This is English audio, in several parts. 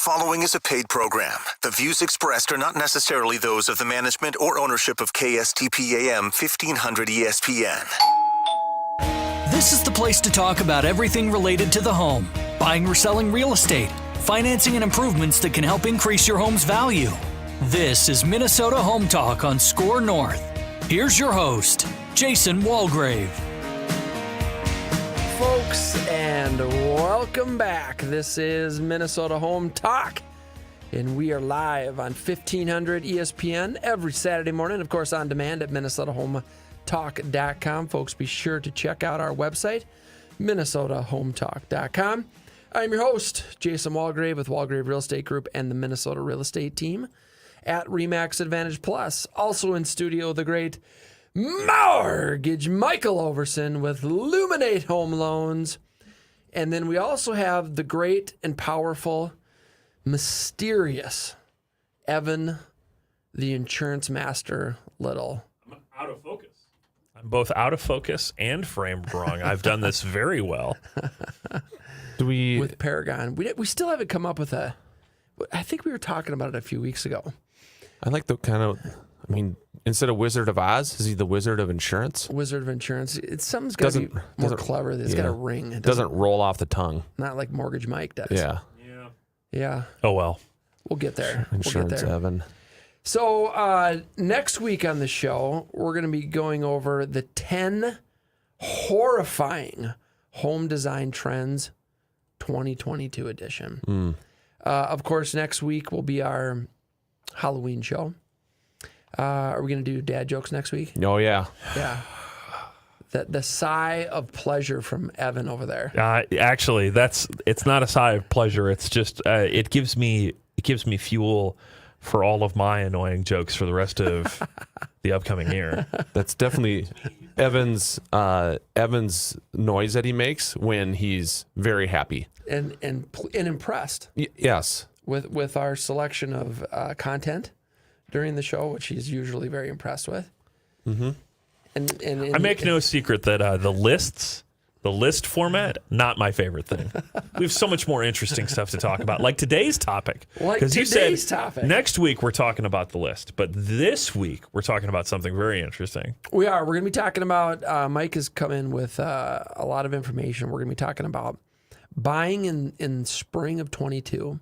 following is a paid program. The views expressed are not necessarily those of the management or ownership of KSTP-AM 1500 ESPN. This is the place to talk about everything related to the home. Buying or selling real estate, financing and improvements that can help increase your home's value. This is Minnesota Home Talk on Score North. Here's your host, Jason Walgrave. Folks, and welcome back. This is Minnesota Home Talk, and we are live on 1500 ESPN every Saturday morning, of course, on demand at minnesotahometalk.com. Folks, be sure to check out our website, minnesotahometalk.com. I'm your host, Jason Walgrave with Walgrave Real Estate Group and the Minnesota Real Estate Team at RE/MAX Advantage Plus. Also in studio, the great Mortgage Michael Ouverson with Luminate Home Loans. And then we also have the great and powerful, mysterious Evan, the insurance master, Little. I'm out of focus. I'm both out of focus and framed wrong. I've done this very well. With Paragon. We still haven't come up with a... I think we were talking about it a few weeks ago. I like the kind of... I mean, instead of Wizard of Oz, is he the Wizard of Insurance? Wizard of Insurance. Something's got to be more clever. It's got a ring. It doesn't roll off the tongue. Not like Mortgage Mike does. Yeah. Oh, well. We'll get there. Insurance Evan. So next week on the show, we're going to be going over the 10 horrifying home design trends 2022 edition. Of course, next week will be our Halloween show. Are we going to do dad jokes next week? Oh, yeah. Yeah. The sigh of pleasure from Evan over there. Actually, it's not a sigh of pleasure. It's just it gives me fuel for all of my annoying jokes for the rest of the upcoming year. That's definitely Evan's noise that he makes when he's very happy and impressed. Yes. With our selection of content during the show, which he's usually very impressed with. Mm-hmm. And I make no secret that the list format, not my favorite thing. We have so much more interesting stuff to talk about, like today's topic. Because you said next week we're talking about the list, but this week we're talking about something very interesting. We are. We're going to be talking about, Mike has come in with a lot of information. We're going to be talking about buying in spring of 22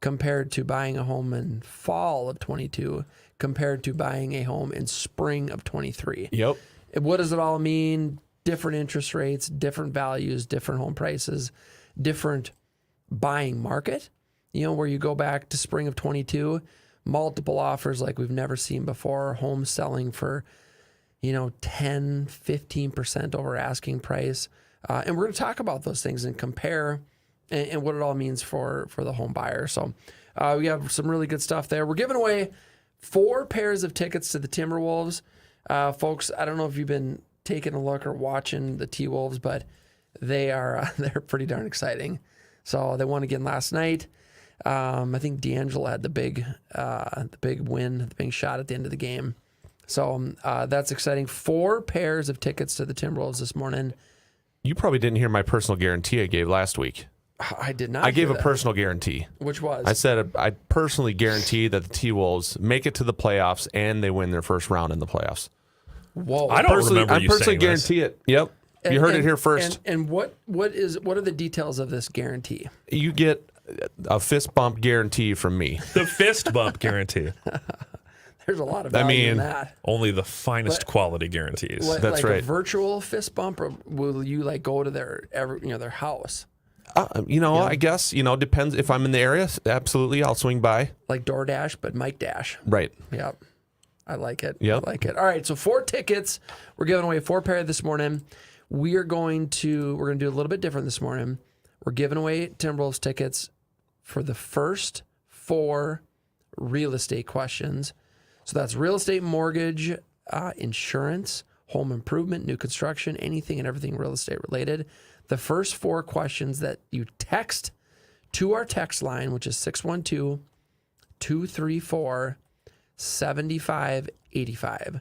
compared to buying a home in fall of 22 compared to buying a home in spring of 23. Yep. What does it all mean? Different interest rates, different values, different home prices, different buying market. You know, where you go back to spring of 22, multiple offers like we've never seen before, homes selling for, 10, 15% over asking price. And we're going to talk about those things and compare and what it all means for the home buyer. So we have some really good stuff there. We're giving away 4 pairs of tickets to the Timberwolves. Folks, I don't know if you've been taking a look or watching the T-Wolves, but they're pretty darn exciting. So they won again last night. I think D'Angelo had the big win, the big shot at the end of the game. So that's exciting. 4 pairs of tickets to the Timberwolves this morning. You probably didn't hear my personal guarantee I gave last week. I did not. I gave a personal guarantee. Which was? I said I personally guarantee that the T-Wolves make it to the playoffs and they win their first round in the playoffs. Whoa! I don't remember you personally saying guarantee it. Yep, you heard it here first. And what are the details of this guarantee? You get a fist bump guarantee from me. The fist bump guarantee. There's a lot of value in that. Only the finest quality guarantees. That's right. A virtual fist bump, or will you go to their house? I guess depends if I'm in the area. Absolutely, I'll swing by. Like DoorDash, but Mike Dash. Right. Yep. I like it. Yep. I like it. All right, so 4 tickets. We're giving away 4 pair this morning. We're going to do a little bit different this morning. We're giving away Timberwolves tickets for the first 4 real estate questions. So that's real estate, mortgage, insurance, home improvement, new construction, anything and everything real estate related. The first 4 questions that you text to our text line, which is 612-234-7585.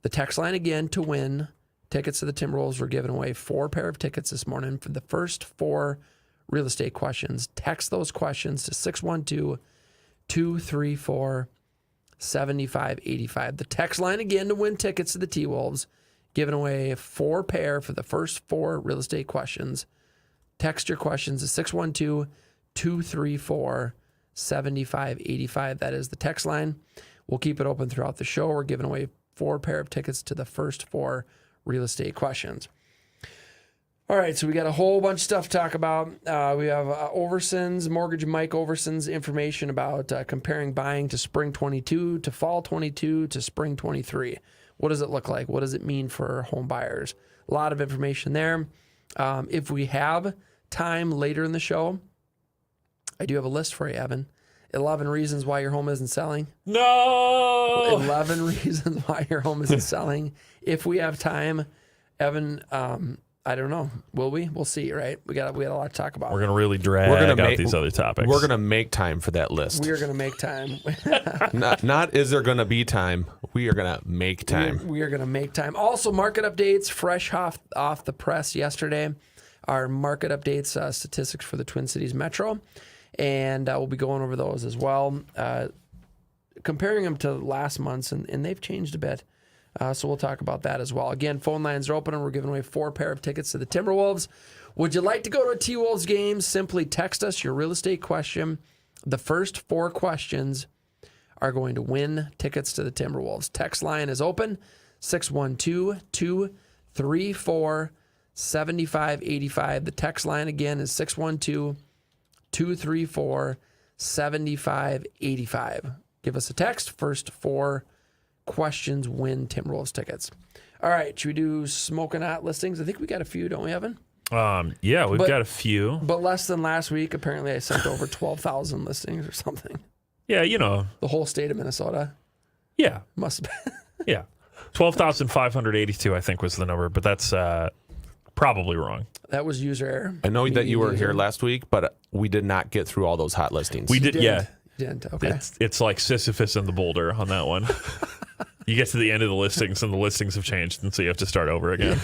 The text line again to win tickets to the Timberwolves. We're giving away 4 pair of tickets this morning for the first 4 real estate questions. Text those questions to 612-234-7585. The text line again to win tickets to the T-Wolves, giving away 4 pair for the first 4 real estate questions. Text your questions to 612-234-7585. That is the text line. We'll keep it open throughout the show. We're giving away 4 pair of tickets to the first 4 real estate questions. All right, so we got a whole bunch of stuff to talk about. We have Ouverson's, Mortgage Mike Ouverson's information about comparing buying to spring 22 to fall 22 to spring 23. What does it look like? What does it mean for home buyers? A lot of information there. If we have time later in the show, I do have a list for you, Evan. 11 reasons why your home isn't selling. No! 11 reasons why your home isn't selling. If we have time, Evan, I don't know. Will we? We'll see, right? We got a lot to talk about. We're going to really drag out these other topics. We're going to make time for that list. We are going to make time. not is there going to be time. We are going to make time. We are going to make time. Also, market updates, fresh off the press yesterday. Our market updates, statistics for the Twin Cities Metro. And we'll be going over those as well. Comparing them to last month's, and they've changed a bit. So we'll talk about that as well. Again, phone lines are open, and we're giving away 4 pair of tickets to the Timberwolves. Would you like to go to a T-Wolves game? Simply text us your real estate question. The first 4 questions are going to win tickets to the Timberwolves. Text line is open, 612-234-7585. The text line again is 612-234-7585. Give us a text. First 4 questions win Timberwolves tickets. All right, should we do smoking hot listings? I think we got a few, don't we, Evan? Yeah, we've got a few. But less than last week. Apparently, I sent over 12,000 listings or something. Yeah, you know. The whole state of Minnesota. Yeah. Must have been. Yeah. 12,582, I think, was the number, but that's probably wrong. That was user error. I know that you were here last week, but we did not get through all those hot listings. We did, yeah. You didn't, okay. It's like Sisyphus and the boulder on that one. You get to the end of the listings, and the listings have changed, and so you have to start over again.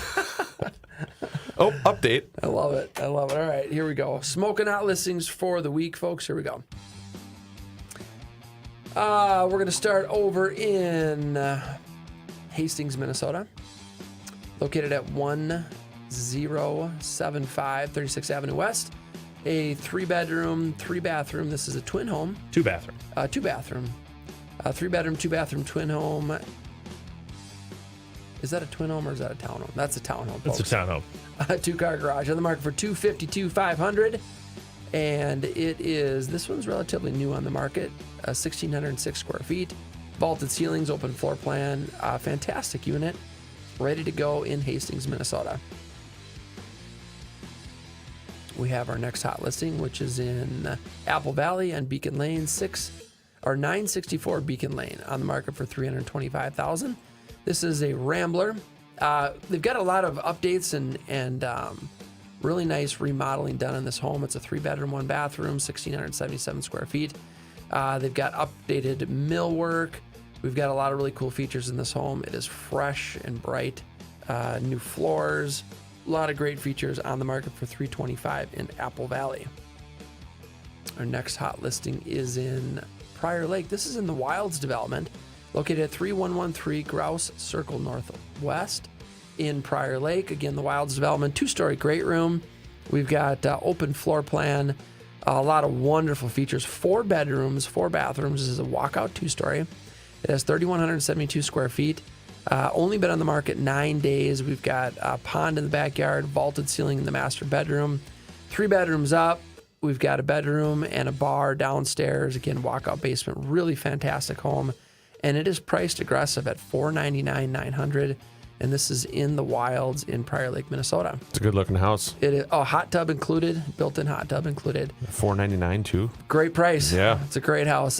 Oh, update. I love it. All right, here we go. Smoking hot listings for the week, folks. Here we go. We're going to start over in Hastings, Minnesota. Located at 1075 36th Avenue West. A 3-bedroom, 3-bathroom. This is a twin home. 2-bathroom. 2-bathroom. 3-bedroom, 2-bathroom twin home. Is that a twin home or is that a townhome? That's a townhome, folks. It's a townhome. 2-car garage on the market for $252,500. And it is, this one's relatively new on the market, 1,606 square feet. Vaulted ceilings, open floor plan. Fantastic unit. Ready to go in Hastings, Minnesota. We have our next hot listing, which is in Apple Valley and Beacon Lane, 964 Beacon Lane, on the market for $325,000. This is a Rambler. They've got a lot of updates and really nice remodeling done in this home. It's a 3-bedroom, 1-bathroom, 1,677 square feet. They've got updated millwork. We've got a lot of really cool features in this home. It is fresh and bright. New floors. A lot of great features on the market for $325,000 in Apple Valley. Our next hot listing is in Prior Lake. This is in the Wilds development, located at 3113 Grouse Circle Northwest in Prior Lake. Again, the Wilds development, 2-story great room. We've got open floor plan, a lot of wonderful features. 4 bedrooms, 4 bathrooms. This is a walkout 2-story. It has 3,172 square feet. Only been on the market 9 days. We've got a pond in the backyard, vaulted ceiling in the master bedroom. 3 bedrooms up. We've got a bedroom and a bar downstairs. Again, walkout basement. Really fantastic home. And it is priced aggressive at $499,900. And this is in the Wilds in Prior Lake, Minnesota. It's a good looking house. It is hot tub included, built-in hot tub included. $499 too. Great price. Yeah. It's a great house.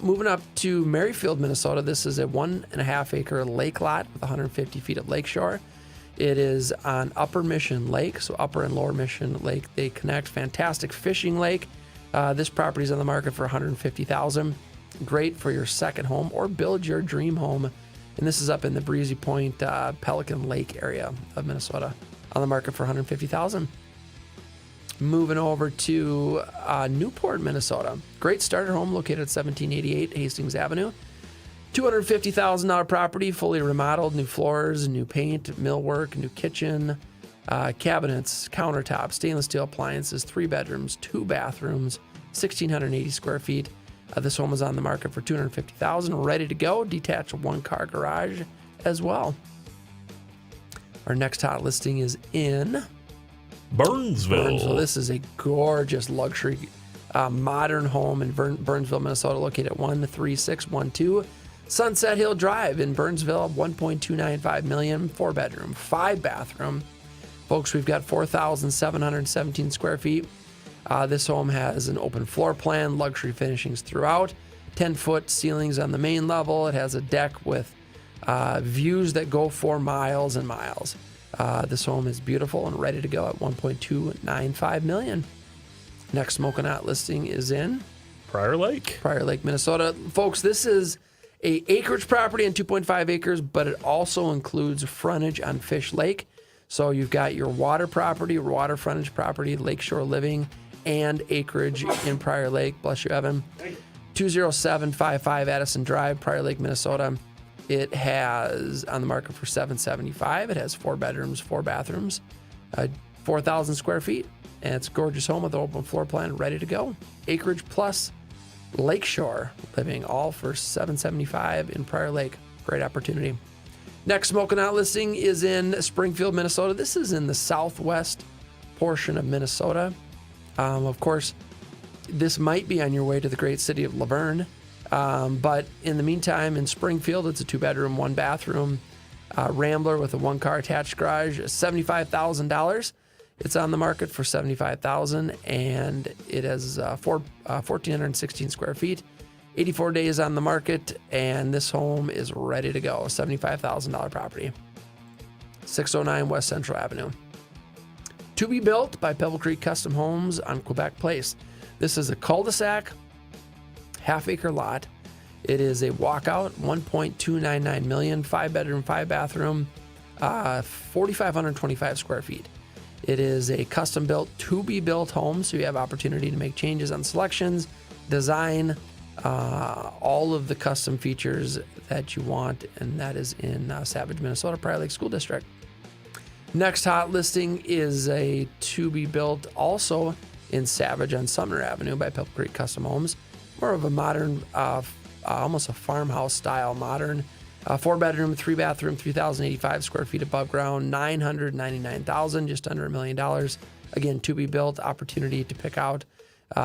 Moving up to Merrifield, Minnesota. This is a 1.5-acre lake lot with 150 feet of lakeshore. It is on Upper Mission Lake, so Upper and Lower Mission Lake. They connect. Fantastic fishing lake. This property is on the market for $150,000. Great for your second home or build your dream home. And this is up in the Breezy Point, Pelican Lake area of Minnesota, on the market for $150,000. Moving over to Newport, Minnesota. Great starter home located at 1788 Hastings Avenue. $250,000 property, fully remodeled, new floors, new paint, millwork, new kitchen, cabinets, countertops, stainless steel appliances, 3 bedrooms, 2 bathrooms, 1,680 square feet. This home is on the market for $250,000, ready to go. Detached 1-car garage as well. Our next hot listing is in Burnsville. So this is a gorgeous luxury modern home in Burnsville, Minnesota, located at 13612 Sunset Hill Drive in Burnsville. $1.295 million, 4-bedroom, 5-bathroom. Folks, we've got 4,717 square feet. This home has an open floor plan, luxury finishings throughout, 10-foot ceilings on the main level. It has a deck with views that go for miles and miles. This home is beautiful and ready to go at $1.295 million. Next smoking hot listing is in Prior Lake, Minnesota. Folks, this is a acreage property and 2.5 acres, but it also includes frontage on Fish Lake. So you've got your water property, water frontage property, lakeshore living, and acreage in Prior Lake. Bless you, Evan. 20755 Addison Drive, Prior Lake, Minnesota. It has on the market for $775,000. It has 4 bedrooms, 4 bathrooms, 4,000 square feet, and it's a gorgeous home with an open floor plan, ready to go. Acreage plus lakeshore living, all for $775,000 in Prior Lake. Great opportunity. Next smoking out listing is in Springfield, Minnesota. This is in the southwest portion of Minnesota. Of course, this might be on your way to the great city of Laverne. But in the meantime, in Springfield, it's a 2-bedroom, 1-bathroom Rambler with a 1-car attached garage, $75,000. It's on the market for $75,000, and it has 1,416 square feet, 84 days on the market, and this home is ready to go. $75,000 property, 609 West Central Avenue. To be built by Pebble Creek Custom Homes on Quebec Place. This is a cul-de-sac, half-acre lot. It is a walkout, $1.299 million, 5-bedroom, 5-bathroom, 4,525 square feet. It is a custom-built, to-be-built home, so you have opportunity to make changes on selections, design, all of the custom features that you want, and that is in Savage, Minnesota, Prior Lake School District. Next hot listing is a to-be-built, also in Savage on Sumner Avenue by Pebble Creek Custom Homes. More of a modern, almost a farmhouse style, modern 4-bedroom, 3-bathroom, 3,085 square feet above ground, $999,000, just under $1 million. Again, to be built, opportunity to pick out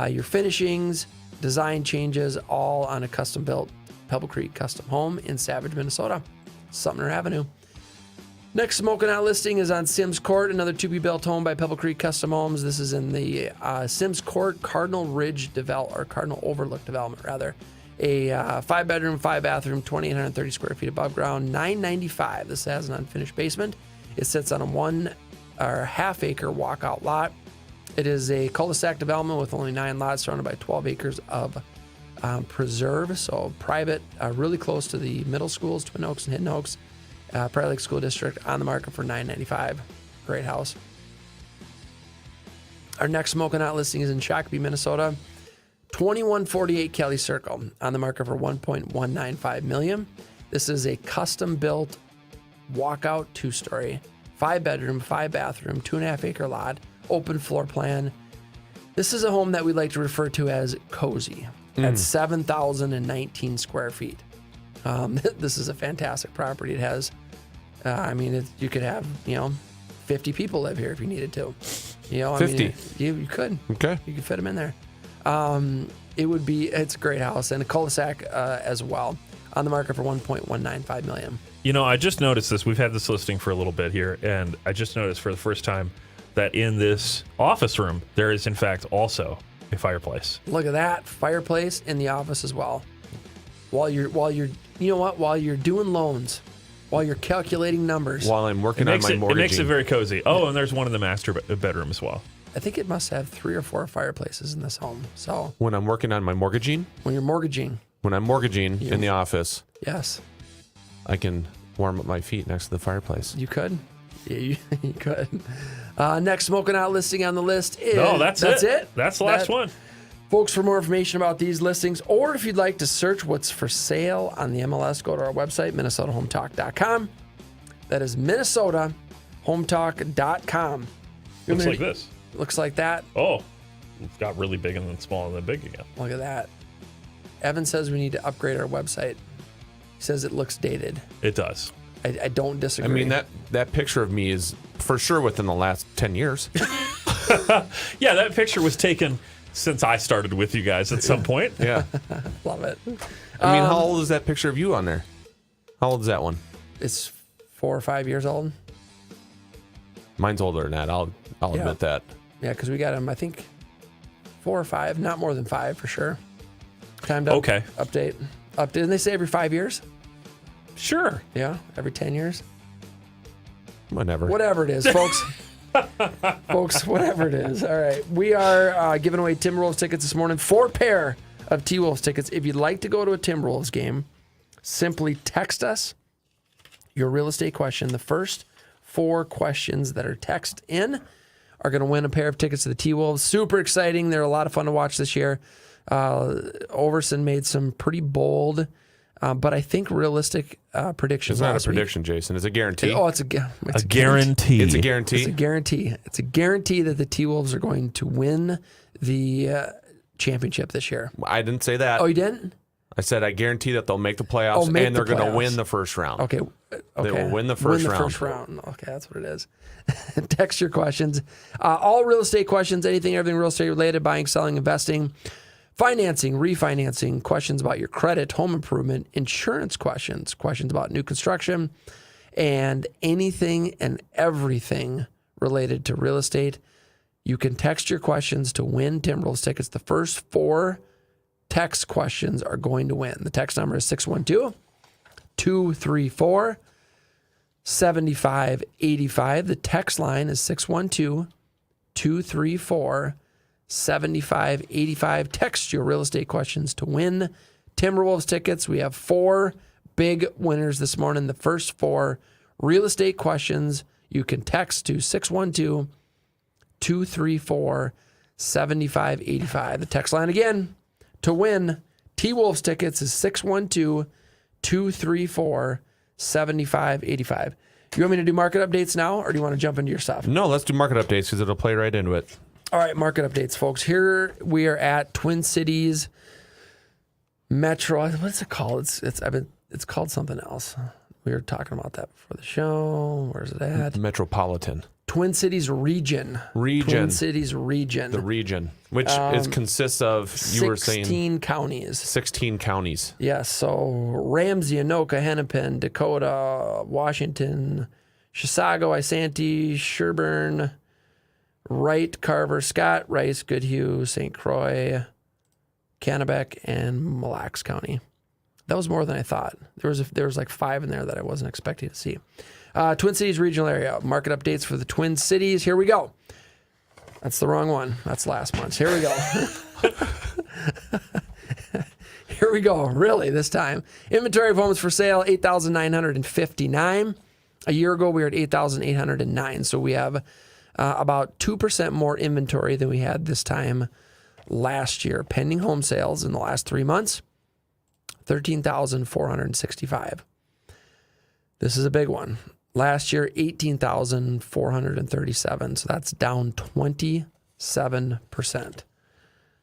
your finishings, design changes, all on a custom built Pebble Creek custom home in Savage, Minnesota, Sumner Avenue. Next smoking out listing is on Sims Court, another to-be-built home by Pebble Creek Custom Homes. This is in the Sims Court Cardinal Overlook development, rather. A 5-bedroom, 5-bathroom, 2,830 square feet above ground, $995,000. This has an unfinished basement. It sits on a half-acre walkout lot. It is a cul-de-sac development with only 9 lots, surrounded by 12 acres of preserve, so private, really close to the middle schools, Twin Oaks and Hidden Oaks. Prior Lake School District, on the market for $995,000. Great house. Our next smoking out listing is in Shakopee, Minnesota. 2148 Kelly Circle, on the market for $1.195 million. This is a custom-built walkout 2-story, 5-bedroom, 5-bathroom, 2.5-acre lot, open floor plan. This is a home that we like to refer to as cozy at 7,019 square feet. This is a fantastic property. It has, you could have, 50 people live here if you needed to. 50. You could. Okay. You could fit them in there. It's a great house and a cul-de-sac as well. On the market for $1.195 million. I just noticed this. We've had this listing for a little bit here, and I just noticed for the first time that in this office room, there is in fact also a fireplace. Look at that, fireplace in the office as well. While you're doing loans, while you're calculating numbers. While I'm working on my mortgaging. It makes it very cozy. Oh, and there's one in the master bedroom as well. I think it must have 3 or 4 fireplaces in this home. So when I'm working on my mortgaging. When I'm mortgaging in the office. Yes. I can warm up my feet next to the fireplace. You could. Yeah, you could. Next smoking out listing on the list is... No, that's it. That's the last one. Folks, for more information about these listings, or if you'd like to search what's for sale on the MLS, go to our website, minnesotahometalk.com. That is minnesotahometalk.com. Looks like this. Looks like that. Oh, it's got really big and then small and then big again. Look at that. Evan says we need to upgrade our website. He says it looks dated. It does. I don't disagree. I mean, that picture of me is for sure within the last 10 years. Yeah, that picture was taken since I started with you guys at some point. Yeah. Love it. I mean, how old is that picture of you on there? How old is that one? It's 4 or 5 years old. Mine's older than that. I'll admit that. Yeah, because we got him, I think, 4 or 5, not more than 5 for sure. Time to update. Didn't they say every 5 years? Sure. Yeah, every 10 years. Whatever it is, folks. Folks, whatever it is. All right. We are giving away Timberwolves tickets this morning. 4 pair of T-Wolves tickets. If you'd like to go to a Timberwolves game, simply text us your real estate question. The first 4 questions that are text in are going to win a pair of tickets to the T-Wolves. Super exciting. They're a lot of fun to watch this year. Ouverson made some pretty bold, but I think realistic predictions. It's not a prediction, Jason. It's a guarantee. It's a guarantee. It's a guarantee. It's a guarantee. It's a guarantee that the T-Wolves are going to win the championship this year. I didn't say that. Oh, you didn't? I said I guarantee that they'll make the playoffs and they're going to win the first round. Okay. They will win the first round. Okay, that's what it is. Text your questions. All real estate questions, anything, everything real estate related, buying, selling, investing, financing, refinancing, questions about your credit, home improvement, insurance questions about new construction, and anything and everything related to real estate. You can text your questions to win Timberwolves tickets. The first 4 text questions are going to win. The text number is 612-234-7585. The text line is 612-234-7585. Text your real estate questions to win Timberwolves tickets. We have 4 big winners this morning. The first 4 real estate questions you can text to 612-234-7585. The text line again to win T-Wolves tickets is 612-234-7585. You want me to do market updates now, or do you want to jump into your stuff? No, let's do market updates because it'll play right into it. All right, market updates, folks. Here we are at Twin Cities Metro. What's it called? It's called something else. We were talking about that before the show. Where's it at? Metropolitan. Twin Cities Region. Twin Cities Region. The region, which consists of, you were saying, 16 counties. 16 counties. Yes, so Ramsey, Anoka, Hennepin, Dakota, Washington, Chisago, Isanti, Sherburne, Wright, Carver, Scott, Rice, Goodhue, St. Croix, Kennebec, and Mille Lacs County. That was more than I thought. There was like 5 in there that I wasn't expecting to see. Twin Cities regional area. Market updates for the Twin Cities. Here we go. That's the wrong one. That's last month's. Here we go. Here we go. Really, this time. Inventory of homes for sale, 8,959. A year ago, we were at 8,809. So we have about 2% more inventory than we had this time last year. Pending home sales in the last 3 months, 13,465. This is a big one. Last year, 18,437. So that's down 27%.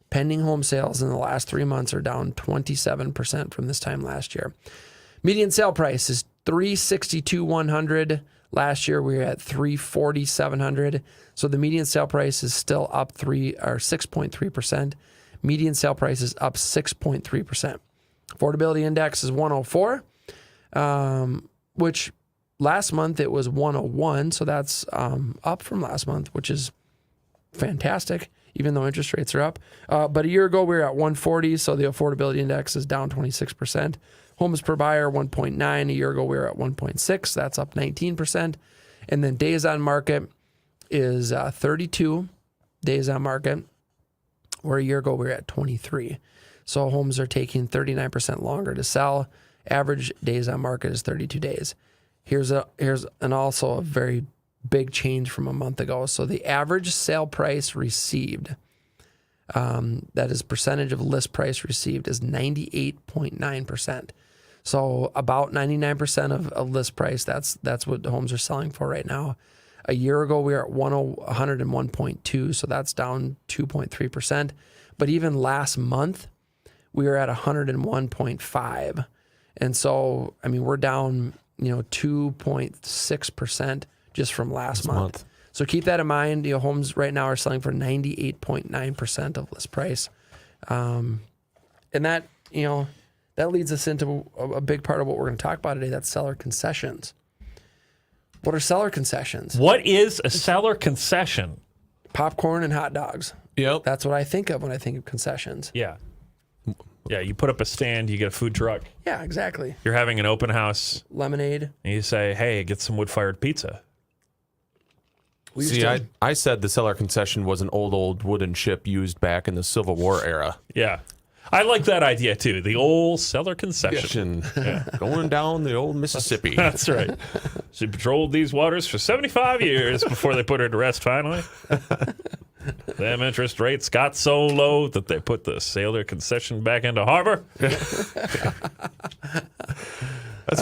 Pending home sales in the last 3 months are down 27% from this time last year. Median sale price is $362,100. Last year we were at $340,700. So the median sale price is still up 6.3%. Median sale price is up 6.3%. Affordability index is 104, which last month it was 101, so that's up from last month, which is fantastic, even though interest rates are up. But a year ago we were at 140, so the affordability index is down 26%. Homes per buyer, 1.9. A year ago we were at 1.6. That's up 19%. And then days on market is 32 days on market, where a year ago we were at 23. So homes are taking 39% longer to sell. Average days on market is 32 days. Here's also a very big change from a month ago. So the average sale price received, that is percentage of list price received, is 98.9%. So about 99% of list price, that's what homes are selling for right now. A year ago, we were at 101.2, so that's down 2.3%. But even last month, we were at 101.5. And so, I mean, we're down, 2.6% just from last month. So keep that in mind. Homes right now are selling for 98.9% of list price. And that, that leads us into a big part of what we're going to talk about today. That's seller concessions. What are seller concessions? What is a seller concession? Popcorn and hot dogs. Yep. That's what I think of when I think of concessions. Yeah. Yeah, you put up a stand, you get a food truck. Yeah, exactly. You're having an open house. Lemonade. And you say, hey, get some wood-fired pizza. See, I said the seller concession was an old wooden ship used back in the Civil War era. Yeah. I like that idea, too. The old seller concession. Yeah. Going down the old Mississippi. That's right. She patrolled these waters for 75 years before they put her to rest finally. Them interest rates got so low that they put the sailor concession back into harbor. That's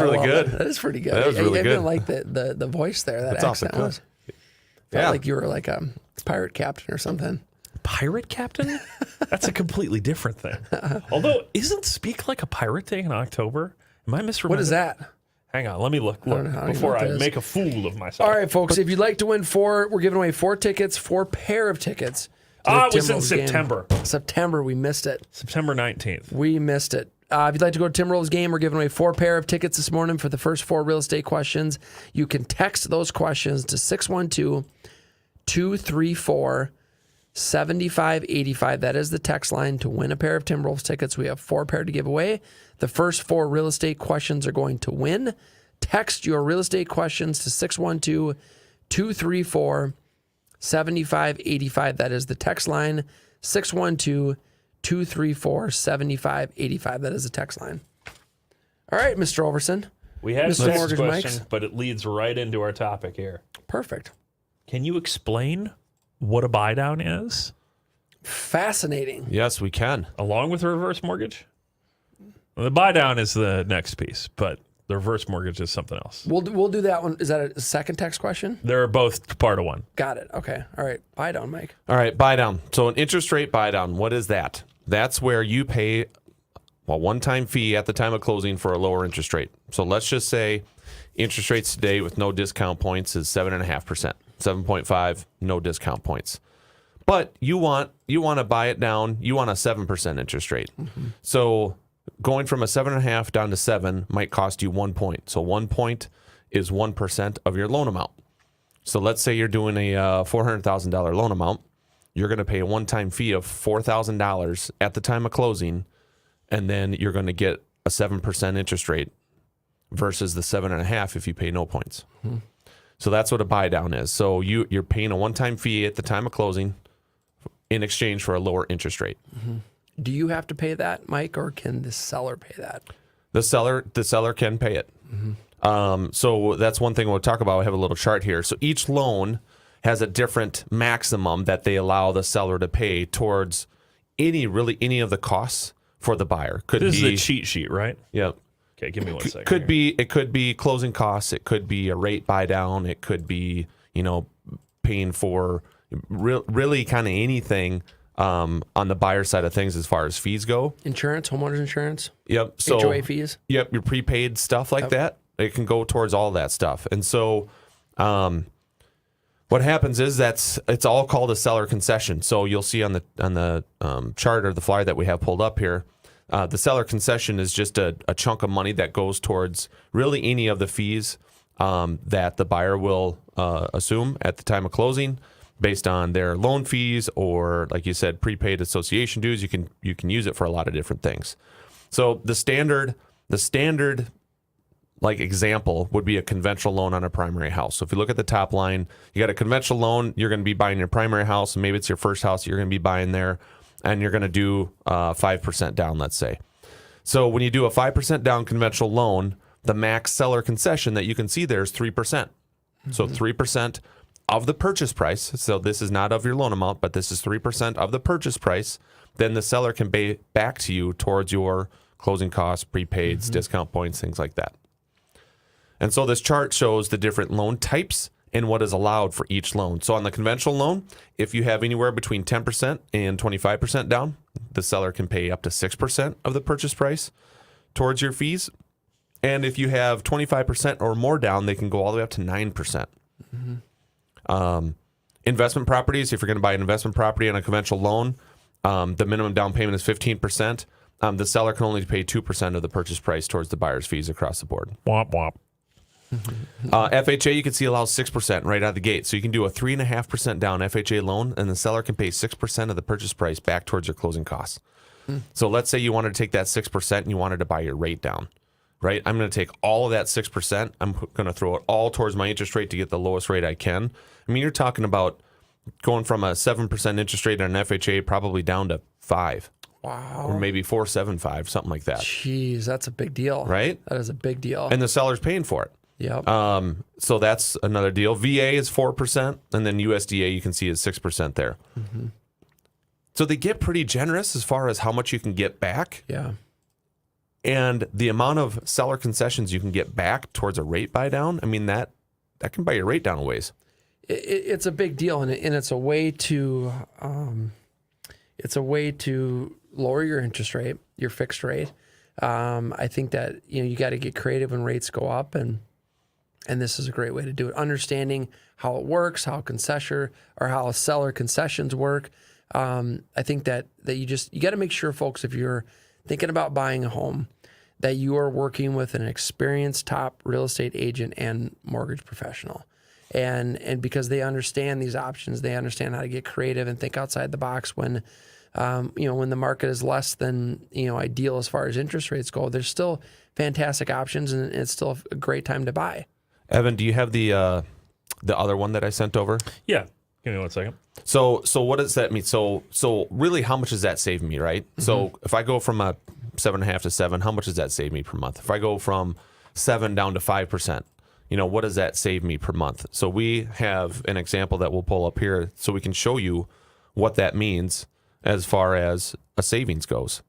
really good. That is pretty good. That was really I good. even like the voice there. That That's accent awful. was. Felt like you were like a pirate captain or something. Pirate captain? That's a completely different thing. Although, isn't Speak Like a Pirate Day in October? Am I misremembering? What is that? Hang on, let me look don't know before what I that is. make a fool of myself. All right, folks, if you'd like to win we're giving away 4 tickets, 4 pair of tickets. It was in September. September, we missed it. September 19th. We missed it. If you'd like to go to Timberwolves game, we're giving away 4 pair of tickets this morning for the first 4 real estate questions. You can text those questions to 612-234-7585. That is the text line to win a pair of Timberwolves tickets. We have 4 pair to give away. The first 4 real estate questions are going to win. Text your real estate questions to 612-234-7585. That is the text line, 612-234-7585. That is the text line. All right, Mr. Ouverson. We had Mr. this Mortgage question, Mike's. but it leads right into our topic here. Perfect. Can you explain what a buy down is, Fascinating. Yes, we can. along with a reverse mortgage? Well, the buy down is the next piece, but the reverse mortgage is something else. We'll do that one. Is that a second text question? They're both part of one. Got it. Okay. All right. Buy down, Mike. All right, buy down. So an interest rate buy down, what is that? That's where you pay a one-time fee at the time of closing for a lower interest rate. So let's just say interest rates today with no discount points is 7.5%, 7.5, no discount points. But you want to buy it down, you want a 7% interest rate. Mm-hmm. So going from a 7.5 down to 7 might cost you 1 point. So 1 point is 1% of your loan amount. So let's say you're doing a $400,000 loan amount. You're going to pay a one-time fee of $4,000 at the time of closing, and then you're going to get a 7% interest rate versus the 7.5 if you pay no points. Mm-hmm. So that's what a buy down is. So you're paying a one-time fee at the time of closing in exchange for a lower interest rate. Mm-hmm. Do you have to pay that, Mike, or can the seller pay that? The seller can pay it. Mm-hmm. So that's one thing we'll talk about. I have a little chart here. So each loan has a different maximum that they allow the seller to pay towards any of the costs for the buyer. This is a cheat sheet, right? Yeah. Okay, give me 1 second. It could be closing costs. It could be a rate buy down. It could be, paying for really kind of anything on the buyer side of things as far as fees go. Insurance, homeowners insurance. Yep. So HOA fees. Yep. Your prepaid stuff like that. It can go towards all that stuff. And so, what happens is it's all called a seller concession. So you'll see on the chart or the flyer that we have pulled up here, the seller concession is just a chunk of money that goes towards really any of the fees that the buyer will assume at the time of closing, based on their loan fees or, like you said, prepaid association dues. You can use it for a lot of different things. So the standard like example would be a conventional loan on a primary house. So if you look at the top line, you got a conventional loan, you're going to be buying your primary house, and maybe it's your first house you're going to be buying there, and you're going to do 5% down, let's say. So when you do a 5% down conventional loan, the max seller concession that you can see there is 3%. So 3% of the purchase price. So this is not of your loan amount, but this is 3% of the purchase price. Then the seller can pay back to you towards your closing costs, prepaids, discount points, things like that. And so this chart shows the different loan types and what is allowed for each loan. So on the conventional loan, if you have anywhere between 10% and 25% down, the seller can pay up to 6% of the purchase price towards your fees. And if you have 25% or more down, they can go all the way up to 9%. Investment properties, if you're going to buy an investment property on a conventional loan, the minimum down payment is 15%. The seller can only pay 2% of the purchase price towards the buyer's fees across the board. Womp womp. FHA, you can see, allows 6% right out of the gate. So you can do a 3.5% down FHA loan, and the seller can pay 6% of the purchase price back towards your closing costs. So let's say you wanted to take that 6% and you wanted to buy your rate down, right? I'm going to take all of that 6%. I'm going to throw it all towards my interest rate to get the lowest rate I can. I mean, you're talking about going from a 7% interest rate on an FHA probably down to 5%. Wow. Or maybe 4.75, something like that. Jeez, that's a big deal. Right? That is a big deal. And the seller's paying for it. Yep. So that's another deal. VA is 4%, and then USDA you can see is 6% there. So they get pretty generous as far as how much you can get back. Yeah. And the amount of seller concessions you can get back towards a rate buy down, I mean, that can buy your rate down a ways. It's a big deal, and it's a way to lower your interest rate, your fixed rate. I think that you got to get creative when rates go up, and this is a great way to do it. Understanding how it works, how how seller concessions work. I think that you got to make sure, folks, if you're thinking about buying a home, that you are working with an experienced top real estate agent and mortgage professional. And because they understand these options, they understand how to get creative and think outside the box when the market is less than ideal as far as interest rates go. There's still fantastic options, and it's still a great time to buy. Evan, do you have the other one that I sent over? Yeah. Give me 1 second. So what does that mean? So really, how much does that save me, right? So if I go from a 7.5 to 7, how much does that save me per month? If I go from 7 down to 5%, what does that save me per month? So we have an example that we'll pull up here so we can show you what that means as far as a savings goes.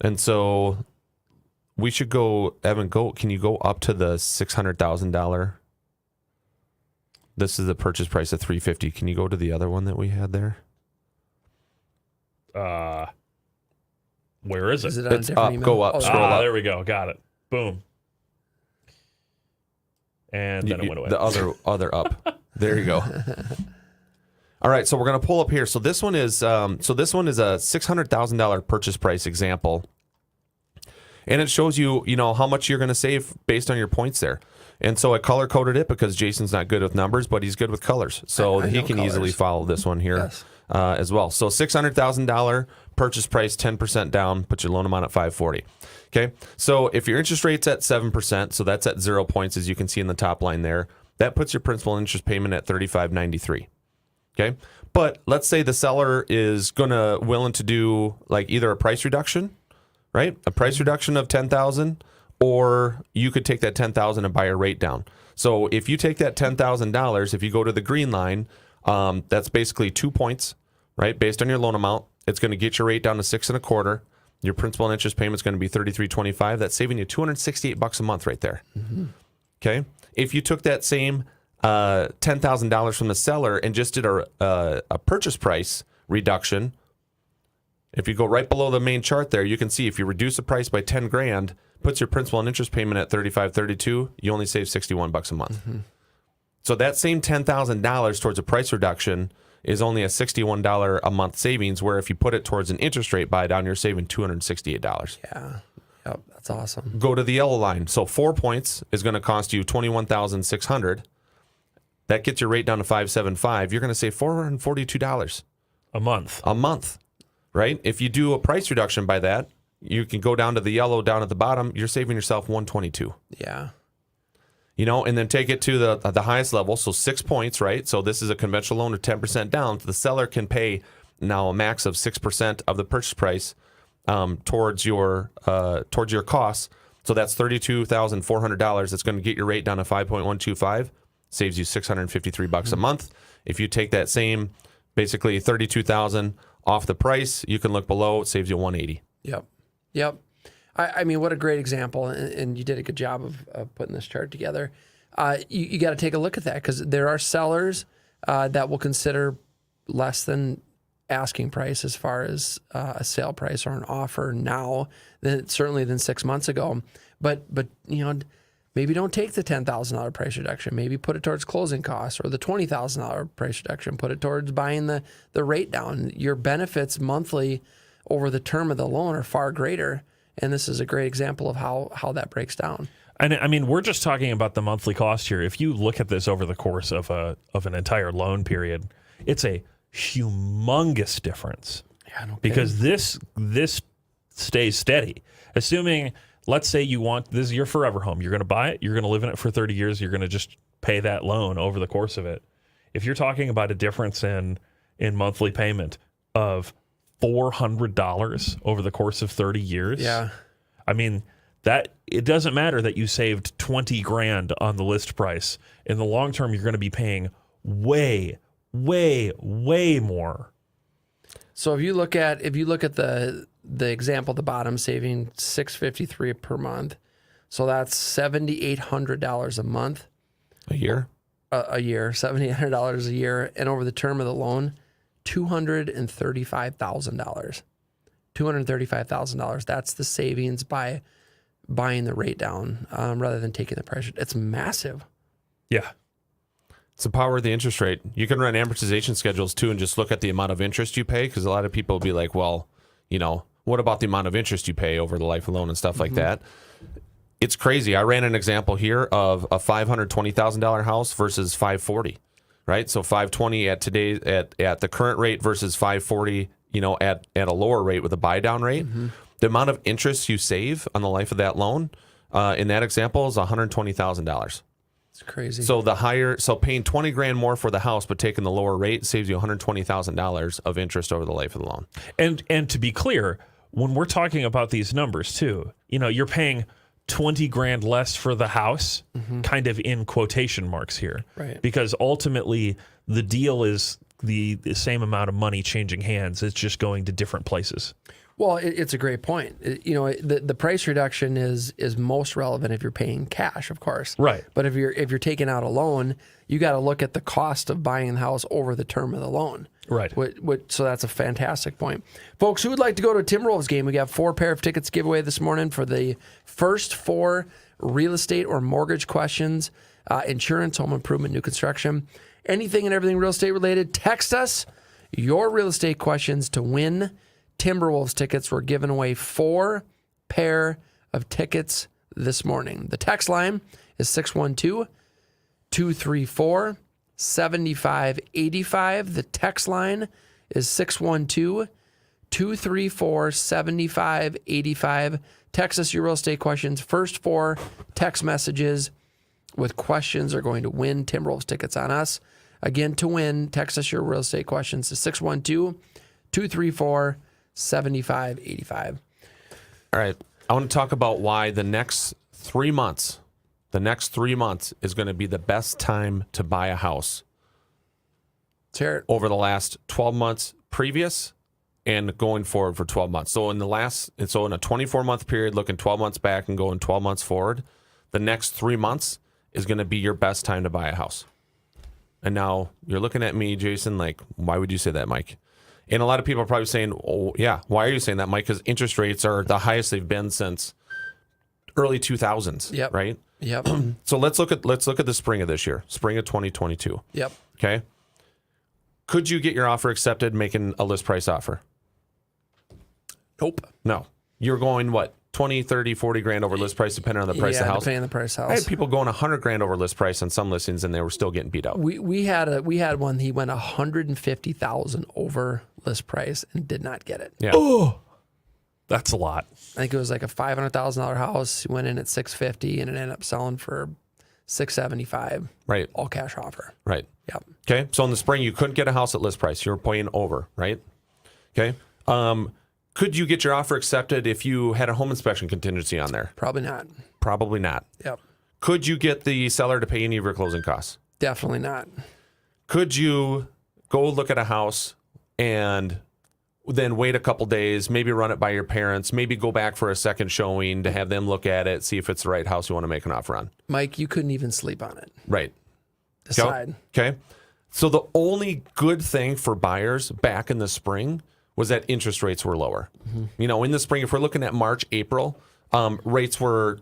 And so we should go, Evan, can you go up to the $600,000? This is the purchase price of $350,000. Can you go to the other one that we had there? Where is it? Is it on It's a different up. email? Go up. Scroll up. There we go. Got it. Boom. And then it went away. The other up. There you go. All right, so we're going to pull up here. So this one is a $600,000 purchase price example, and it shows you how much you're going to save based on your points there. And so I color coded it because Jason's not good with numbers, but he's good with colors, so he can easily follow this one here. Yes. As well. So $600,000 purchase price, 10% down, put your loan amount at $540,000. Okay, so if your interest rate's at 7%, so that's at 0 points, as you can see in the top line there, that puts your principal and interest payment at $35.93. Okay, but let's say the seller is willing to do like either a price reduction, right? A price reduction of $10,000, or you could take that $10,000 and buy a rate down. So if you take that $10,000, if you go to the green line, that's basically 2 points, right? Based on your loan amount, it's going to get your rate down to 6.25. Your principal and interest payment is going to be $33.25. That's saving you $268 a month right there. Okay. If you took that same $10,000 from the seller and just did a purchase price reduction, if you go right below the main chart there, you can see if you reduce the price by $10,000, puts your principal and interest payment at $35.32. You only save $61 a month. So that same $10,000 towards a price reduction is only a $61 a month savings, where if you put it towards an interest rate buy down, you're saving $268. Yeah. Yep. That's awesome. Go to the yellow line. So 4 points is going to cost you $21,600. That gets your rate down to $575. You're going to save $442 A month. a month, right? If you do a price reduction by that, you can go down to the yellow down at the bottom. You're saving yourself $122. Yeah. And then take it to the highest level. So 6 points, right? So this is a conventional loan of 10% down. The seller can pay now a max of 6% of the purchase price towards your costs. So that's $32,400. That's going to get your rate down to 5.125. saves you $653 a month. If you take that same, basically $32,000 off the price, you can look below. It saves you $180. Yep. I mean, what a great example, and you did a good job of putting this chart together. You got to take a look at that because there are sellers that will consider less than asking price as far as a sale price or an offer now certainly than 6 months ago. But maybe don't take the $10,000 price reduction. Maybe put it towards closing costs, or the $20,000 price reduction. Put it towards buying the rate down. Your benefits monthly over the term of the loan are far greater, and this is a great example of how that breaks down. And I mean, we're just talking about the monthly cost here. If you look at this over the course of an entire loan period, it's a humongous difference. Yeah, no because this stays steady. Assuming, let's say you want, this is your forever home. You're going to buy it. You're going to live in it for 30 years. You're going to just pay that loan over the course of it. If you're talking about a difference in monthly payment of $400 over the course of 30 years. Yeah. I mean, that it doesn't matter that you saved $20,000 on the list price. In the long term, you're going to be paying way, way, way more. So if you look at the example at the bottom, saving $653 per month, so that's $7,800 a month. A year? A year, $7,800 a year, and over the term of the loan, $235,000. $235,000. That's the savings by buying the rate down rather than taking the price. It's massive. Yeah. It's the power of the interest rate. You can run amortization schedules too and just look at the amount of interest you pay, because a lot of people will be like, well, what about the amount of interest you pay over the life of loan and stuff like that? It's crazy. I ran an example here of a $520,000 house versus $540,000, right? So $520,000 at today's at the current rate versus $540,000, at a lower rate with a buy down rate. The amount of interest you save on the life of that loan in that example is $120,000. It's crazy. So paying $20,000 more for the house but taking the lower rate saves you $120,000 of interest over the life of the loan. And to be clear, when we're talking about these numbers too, you're paying $20,000 less for the house, kind of in quotation marks here, right? Because ultimately the deal is the same amount of money changing hands. It's just going to different places. Well, it's a great point. The price reduction is most relevant if you're paying cash, of course. Right. But if you're taking out a loan, you got to look at the cost of buying the house over the term of the loan. Right. So that's a fantastic point. Folks who would like to go to a Timberwolves game, we got 4 pair of tickets giveaway this morning for the first 4 real estate or mortgage questions, insurance, home improvement, new construction, anything and everything real estate related. Text us your real estate questions to win Timberwolves tickets. We're giving away 4 pair of tickets this morning. The text line is 612-234-7585. The text line is 612-234-7585. Text us your real estate questions. First 4 text messages with questions are going to win Timberwolves tickets on us. Again, to win, text us your real estate questions to 612-234-7585. All right. I want to talk about why the next 3 months is going to be the best time to buy a house. Let's hear it. Over the last 12 months previous and going forward for 12 months. So in a 24-month period, looking 12 months back and going 12 months forward, the next 3 months is going to be your best time to buy a house. And now you're looking at me, Jason, like, why would you say that, Mike? And a lot of people are probably saying, oh, yeah, why are you saying that, Mike? Because interest rates are the highest they've been since early 2000s, Yep. right? Yep. So let's look at the spring of this year, spring of 2022. Yep. Okay. Could you get your offer accepted making a list price offer? Nope. No. You're going, what, 20, 30, 40 grand over list price depending on the price of the house? Depending on the price of the I house. had people going 100 grand over list price on some listings and they were still getting beat up. We had one, he went 150,000 over list price and did not get it. Yeah. Oh, that's a lot. I think it was like a $500,000 house. He went in at 650 and it ended up selling for 675. Right. All cash offer. Right. Yep. Okay. So in the spring, you couldn't get a house at list price. You were paying over, right? Okay. Could you get your offer accepted if you had a home inspection contingency on there? Probably not. Probably not. Yep. Could you get the seller to pay any of your closing costs? Definitely not. Could you go look at a house and then wait a couple days, maybe run it by your parents, maybe go back for a second showing to have them look at it, see if it's the right house you want to make an offer on? Mike, you couldn't even sleep on it. Right. Decide. Okay. So the only good thing for buyers back in the spring was that interest rates were lower. You know, in the spring, if we're looking at March, April, rates were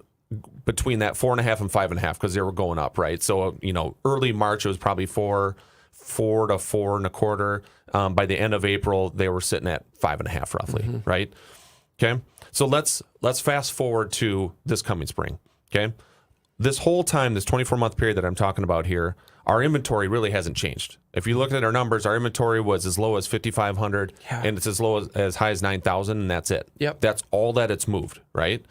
between that 4.5 and 5.5 because they were going up, right? So, you know, early March, it was probably 4 to 4.25. By the end of April, they were sitting at 5.5 roughly, right? Okay. So let's fast forward to this coming spring. Okay. This whole time, this 24-month period that I'm talking about here, our inventory really hasn't changed. If you look at our numbers, our inventory was as low as 5,500 and it's as low as high as 9,000, and that's it. Yep. That's all that it's moved, right?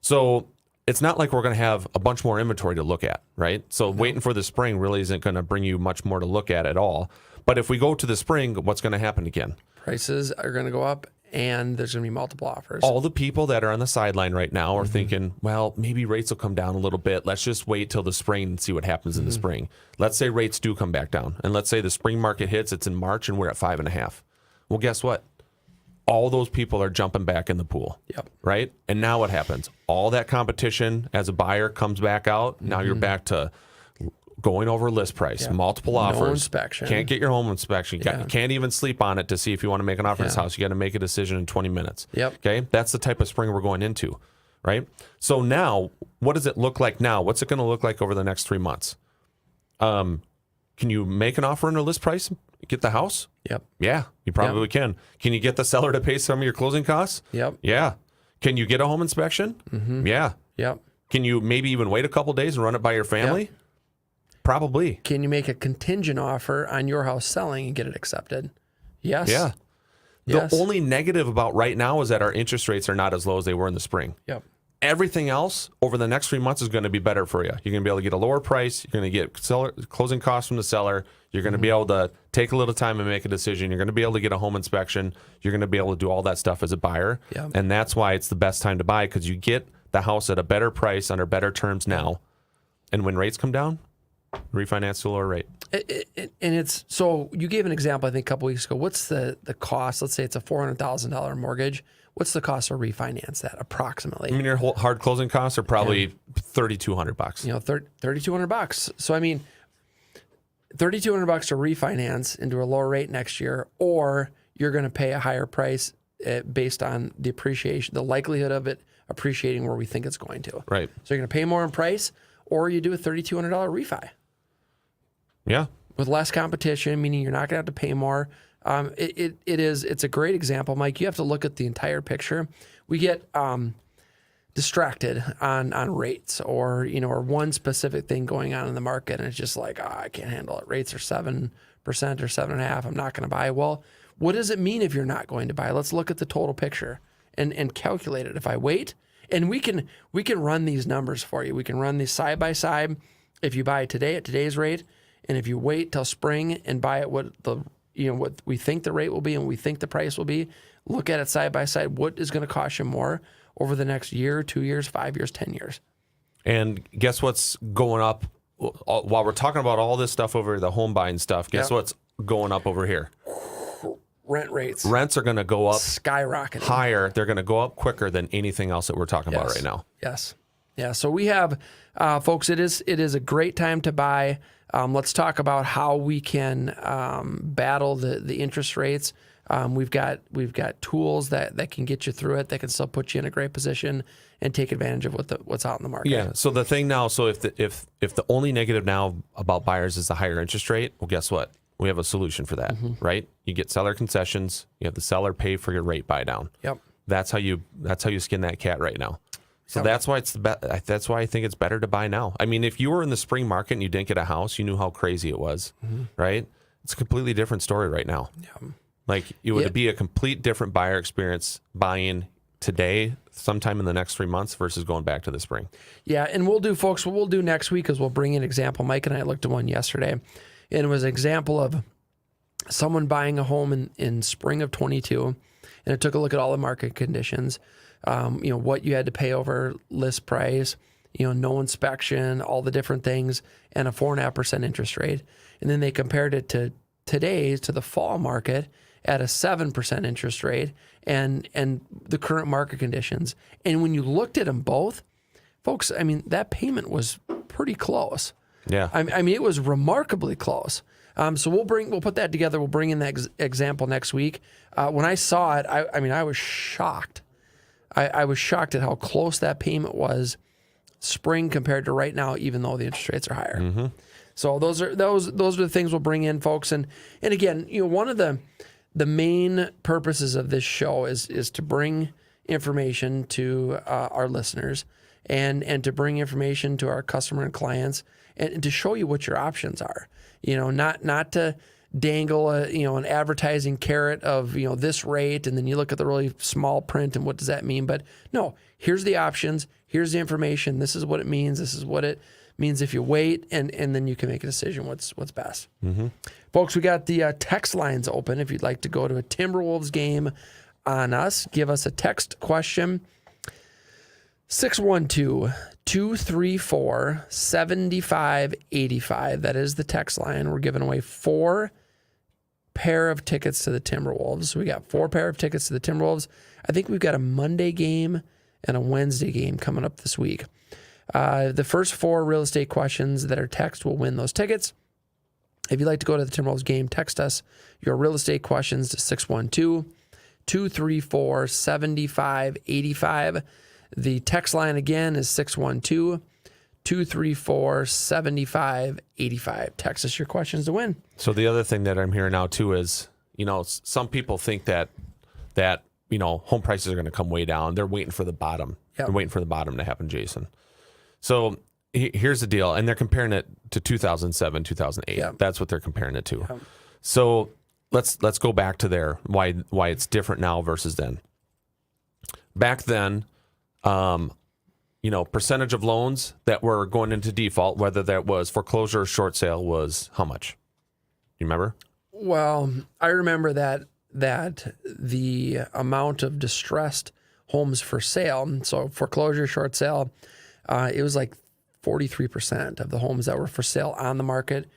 So it's not like we're going to have a bunch more inventory to look at, right? So waiting for the spring really isn't going to bring you much more to look at all. But if we go to the spring, what's going to happen again? Prices are going to go up, and there's going to be multiple offers. All the people that are on the sideline right now are thinking, well, maybe rates will come down a little bit. Let's just wait till the spring and see what happens in the spring. Let's say rates do come back down. And let's say the spring market hits, it's in March, and we're at 5.5. Well, guess what? All those people are jumping back in the pool. Yep. Right? And now what happens? All that competition as a buyer comes back out. Now you're back to going over list price, multiple offers. No inspection. Can't get your home inspection. You can't even sleep on it to see if you want to make an offer in this house. You got to make a decision in 20 minutes. Yep. Okay? That's the type of spring we're going into, right? So now, what does it look like now? What's it going to look like over the next 3 months? Can you make an offer under list price? Get the house? Yep. Yeah, you probably can. Can you get the seller to pay some of your closing costs? Yep. Yeah. Can you get a home inspection? Yeah. Yep. Can you maybe even wait a couple days and run it by your family? Yep. Probably. Can you make a contingent offer on your house selling and get it accepted? Yes. Yeah. Yes. The only negative about right now is that our interest rates are not as low as they were in the spring. Yep. Everything else over the next 3 months is going to be better for you. You're going to be able to get a lower price. You're going to get closing costs from the seller. You're going to be able to take a little time and make a decision. You're going to be able to get a home inspection. You're going to be able to do all that stuff as a buyer. Yep. And that's why it's the best time to buy, because you get the house at a better price under better terms now. And when rates come down, refinance to a lower rate. And it's, so you gave an example, I think, a couple weeks ago. What's the cost? Let's say it's a $400,000 mortgage. What's the cost to refinance that approximately? I mean, your hard closing costs are probably $3,200. You know, $3,200. So I mean, $3,200 to refinance into a lower rate next year, or you're going to pay a higher price based on the appreciation, the likelihood of it appreciating where we think it's going to. Right. So you're going to pay more in price, or you do a $3,200 refi. Yeah. With less competition, meaning you're not going to have to pay more. It's a great example, Mike. You have to look at the entire picture. We get distracted on rates, or one specific thing going on in the market, and it's just like, I can't handle it. Rates are 7% or 7.5%. I'm not going to buy. Well, what does it mean if you're not going to buy? Let's look at the total picture and calculate it. If I wait, and we can run these numbers for you. We can run these side by side. If you buy today at today's rate, and if you wait till spring and buy it what we think the rate will be and we think the price will be, look at it side by side. What is going to cost you more over the next year, 2 years, 5 years, 10 years? And guess what's going up? While we're talking about all this stuff over the home buying stuff, guess what's going up over here? Rent rates. Rents are going to go up skyrocketing higher. They're going to go up quicker than anything else that we're talking about right now. Yes. Yeah. So we have, folks, it is a great time to buy. Let's talk about how we can battle the interest rates. We've got tools that can get you through it, that can still put you in a great position and take advantage of what's out in the market. Yeah. So the thing now, so if the only negative now about buyers is the higher interest rate, well, guess what? We have a solution for that, right? You get seller concessions. You have the seller pay for your rate buy down. Yep. That's how you skin that cat right now. So that's why that's why I think it's better to buy now. I mean, if you were in the spring market and you didn't get a house, you knew how crazy it was, right? It's a completely different story right now. Yeah. Like it would be a complete different buyer experience buying today, sometime in the next 3 months versus going back to the spring. Yeah, and we'll do, folks, what we'll do next week is we'll bring in an example. Mike and I looked at one yesterday, and it was an example of someone buying a home in spring of 22, and it took a look at all the market conditions, what you had to pay over list price, no inspection, all the different things, and a 4.5% interest rate. And then they compared it to today's, to the fall market at a 7% interest rate and the current market conditions. And when you looked at them both, folks, I mean, that payment was pretty close. Yeah. I mean, it was remarkably close. So we'll put that together. We'll bring in that example next week. When I saw it, I was shocked. I was shocked at how close that payment was spring compared to right now, even though the interest rates are higher. Mm-hmm. So those are the things we'll bring in, folks. And again, one of the main purposes of this show is to bring information to our listeners and to bring information to our customer and clients and to show you what your options are. Not to dangle an advertising carrot of this rate, and then you look at the really small print and what does that mean? But no, here's the options, here's the information, this is what it means, this is what it means if you wait, and then you can make a decision what's best. Mm-hmm. Folks, we got the text lines open. If you'd like to go to a Timberwolves game on us, give us a text question. 612-234-7585. That is the text line. We're giving away 4 pair of tickets to the Timberwolves. We got 4 pair of tickets to the Timberwolves. I think we've got a Monday game and a Wednesday game coming up this week. The first 4 real estate questions that are text will win those tickets. If you'd like to go to the Timberwolves game, text us your real estate questions to 612-234-7585. The text line again is 612-234-7585. Text us your questions to win. So the other thing that I'm hearing now too is, some people think that home prices are going to come way down. They're waiting for the bottom. Yep. They're waiting for the bottom to happen, Jason. So here's the deal, and they're comparing it to 2007, 2008. Yep. That's what they're comparing it to. Yep. So let's go back to there. Why it's different now versus then. Back then, percentage of loans that were going into default, whether that was foreclosure or short sale, was how much? You remember? Well, I remember that the amount of distressed homes for sale, so foreclosure, short sale, it was like 43% of the homes that were for sale on the market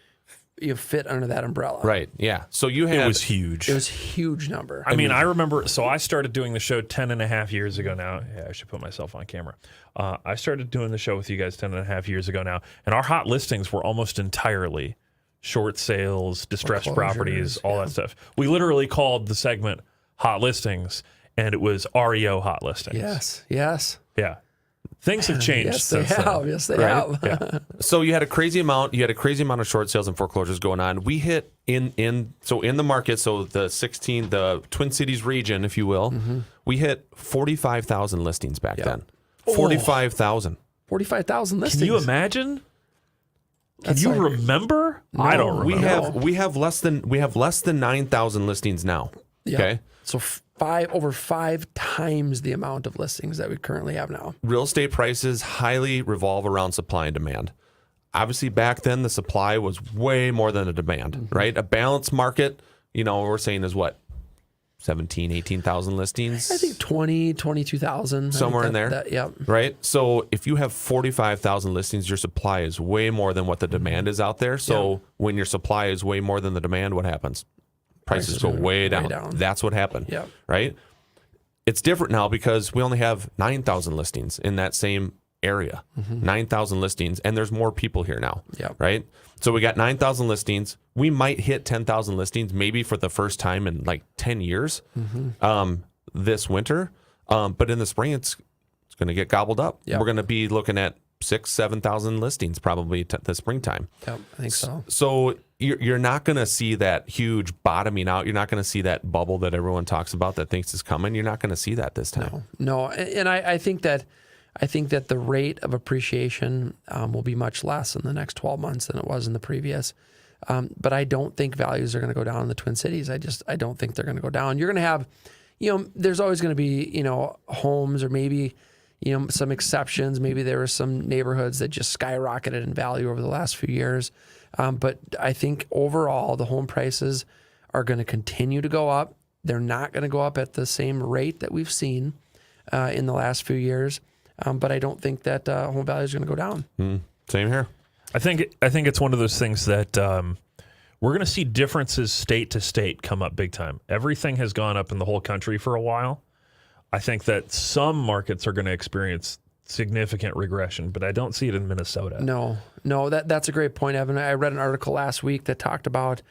fit under that umbrella. Right. Yeah. So you had It was huge. It was a huge number. I mean, I remember, so I started doing the show 10 and a half years ago now. Yeah, I should put myself on camera. I started doing the show with you guys 10 and a half years ago now, and our hot listings were almost entirely short sales, distressed properties, all that stuff. We literally called the segment Hot Listings, and it was REO Hot Listings. Yes. Yeah. Things have changed Yes, they since then. have. Yes, they have. Yeah. So you had a crazy amount of short sales and foreclosures going on. We hit in the market, so the Twin Cities region, if you will, we hit 45,000 listings back then. 45,000. 45,000 listings. Can you imagine? That's Can you like- remember? I don't remember. We have less than 9,000 listings now. Yeah. Okay. So over 5 times the amount of listings that we currently have now. Real estate prices highly revolve around supply and demand. Obviously, back then the supply was way more than the demand, right? A balanced market, we're saying is what? 17, 18,000 listings? I think 20, 22,000. Somewhere in there. Yeah. Right? So if you have 45,000 listings, your supply is way more than what the demand is out there. So when your supply is way more than the demand, what happens? Prices go way down. That's what happened. Yep. Right? It's different now because we only have 9,000 listings in that same area. 9,000 listings, and there's more people here now. Yep. Right? So we got 9,000 listings. We might hit 10,000 listings maybe for the first time in like 10 years this winter. But in the spring, it's going to get gobbled up. Yep. We're going to be looking at 6,000-7,000 listings probably the springtime. Yep, I think so. So you're not going to see that huge bottoming out. You're not going to see that bubble that everyone talks about that thinks is coming. You're not going to see that this time. No, and I think that the rate of appreciation will be much less in the next 12 months than it was in the previous. But I don't think values are going to go down in the Twin Cities. I don't think they're going to go down. You're going to have, there's always going to be, homes or maybe, some exceptions. Maybe there were some neighborhoods that just skyrocketed in value over the last few years. But I think overall the home prices are going to continue to go up. They're not going to go up at the same rate that we've seen in the last few years. But I don't think that home value is going to go down. Same here. I think it's one of those things that we're going to see differences state to state come up big time. Everything has gone up in the whole country for a while. I think that some markets are going to experience significant regression, but I don't see it in Minnesota. No, that's a great point, Evan. I read an article last week that talked about